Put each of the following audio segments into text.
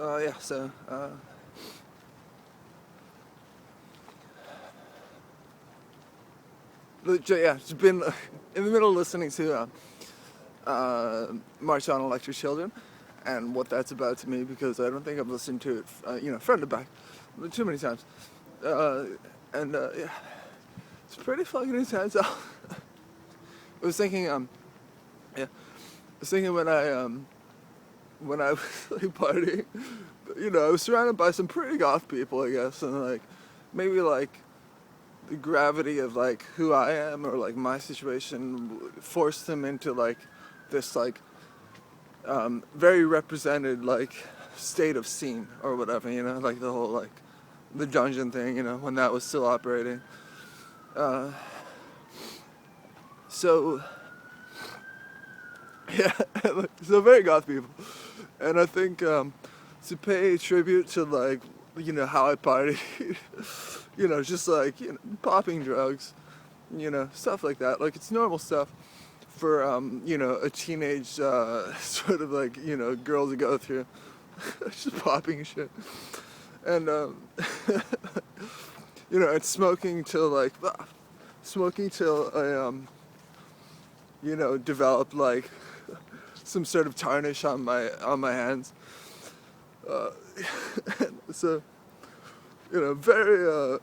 Yeah, so, yeah, just been in the middle of listening to March on Electric Children and what that's about to me, because I don't think I've listened to it, front to back too many times. Uh, yeah, it's pretty fucking intense. I was thinking, yeah, I was thinking when I was like partying, I was surrounded by some pretty goth people, I guess, and like maybe like the gravity of like who I am or like my situation forced them into like this like very represented like state of scene or whatever, like the whole like the dungeon thing, when that was still operating. Uh, so yeah, so very goth people, and I think to pay tribute to like how I partied, just like popping drugs, stuff like that. Like it's normal stuff for a teenage sort of like girl to go through, just popping shit, and and smoking till I developed like some sort of tarnish on my hands. Uh, so very.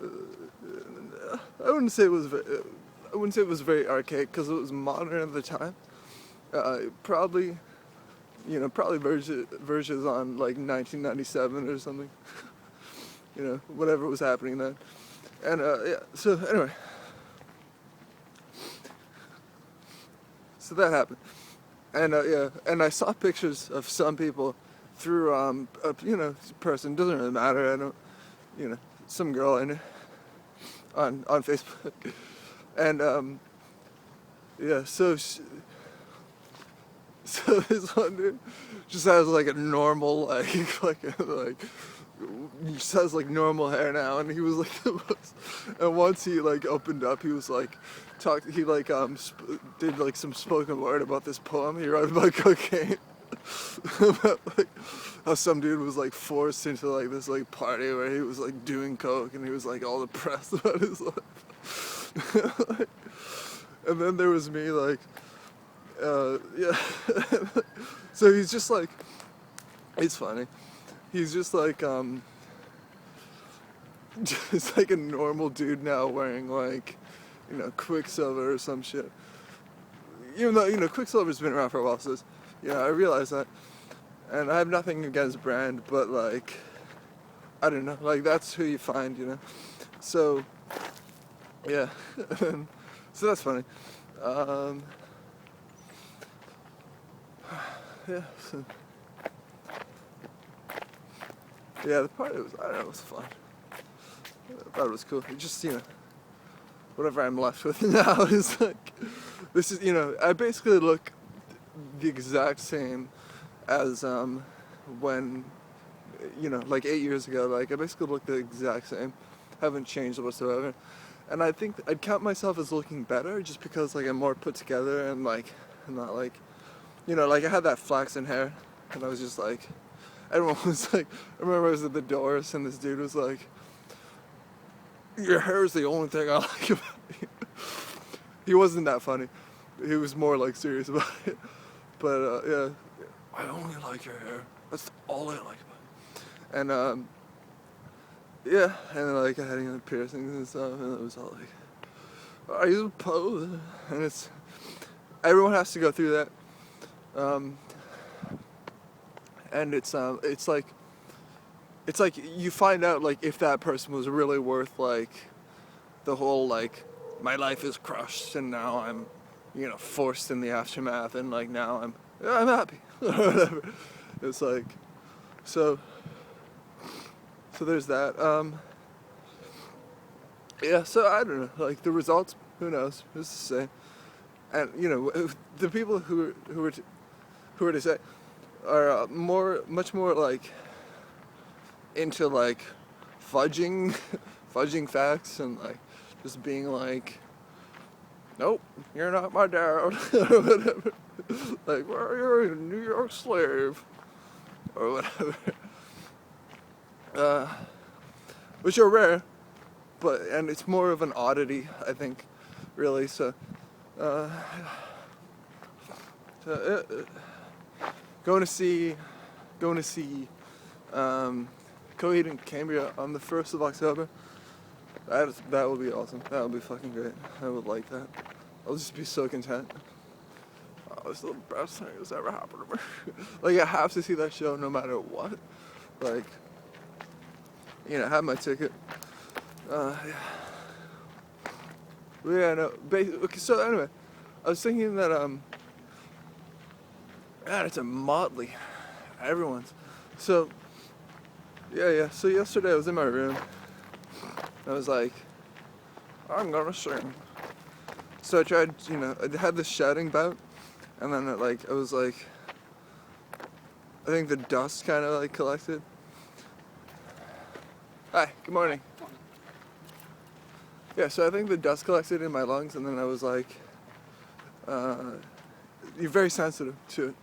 I wouldn't say it was. I wouldn't say it was very archaic because it was modern at the time. Probably, probably versions on like 1997 or something. Whatever was happening then. And yeah. So anyway, so that happened. And yeah, and I saw pictures of some people through a person, doesn't really matter. I don't, some girl in it on Facebook, and yeah, so this one dude just has like a normal like just has like normal hair now, and he was like the most. And once he like opened up, he was like he like did like some spoken word about this poem he wrote about cocaine. About like how some dude was like forced into like this like party where he was like doing coke and he was like all depressed about his life. Like, and then there was me like yeah. So he's just like, it's funny, he's just like just like a normal dude now wearing like Quicksilver or some shit, even though Quicksilver's been around for a while. So I realize that, and I have nothing against brand, but like I don't know, like that's who you find. So yeah. So that's funny. um yeah, so yeah, the party was, I don't know, it was fun. I thought it was cool. It just, whatever I'm left with now is like, this is, I basically look the exact same as when, like 8 years ago. Like I basically look the exact same. Haven't changed whatsoever. And I think I'd count myself as looking better just because like I'm more put together and like I'm not like, like I had that flaxen hair and I was just like, everyone was like, I remember I was at the Doors and this dude was like, your hair is the only thing I like about you. He wasn't that funny. He was more like serious about it. But yeah, I only like your hair. That's all I like about it. And yeah, and like I had piercings and stuff, and it was all like, are you a poser? And it's, everyone has to go through that. And it's like you find out like if that person was really worth like the whole like my life is crushed and now I'm forced in the aftermath and like now I'm happy or whatever. It's like so there's that. Yeah, so I don't know, like the results, who knows, who's to say. And the people who are to say are much more like into like fudging fudging facts and like just being like, nope, you're not my dad or whatever. Like, well, you're a New York slave or whatever. which are rare, and it's more of an oddity, I think, really. So, uh, going to see Coheed and Cambria on the 1st of October. That would be awesome. That would be fucking great. I would like that. I'll just be so content. Oh, it's the best thing that's ever happened to me. Like, I have to see that show no matter what. Like, I have my ticket. Yeah. But yeah, no. Okay, so anyway, I was thinking that man, it's a motley. Everyone's. So, yeah. So yesterday I was in my room. I was like, I'm gonna sing. So I tried, I had this shouting bout, and then I was like, I think the dust kind of like collected. Hi, good morning. Yeah, so I think the dust collected in my lungs, and then I was like, you're very sensitive to it.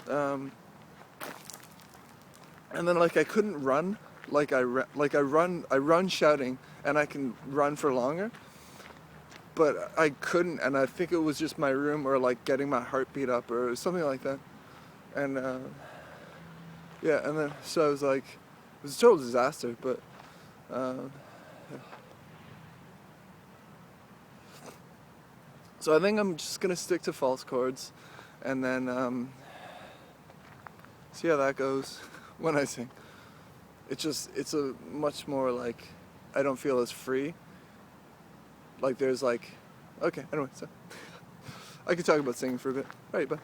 And then I couldn't run, I run shouting, and I can run for longer, but I couldn't, and I think it was just my room or getting my heart beat up or something like that, and yeah, and then so I was like, it was a total disaster, but so I think I'm just gonna stick to false chords, and then see how that goes when I sing. It's a much more I don't feel as free. There's okay, anyway, so I could talk about singing for a bit. Alright, bye.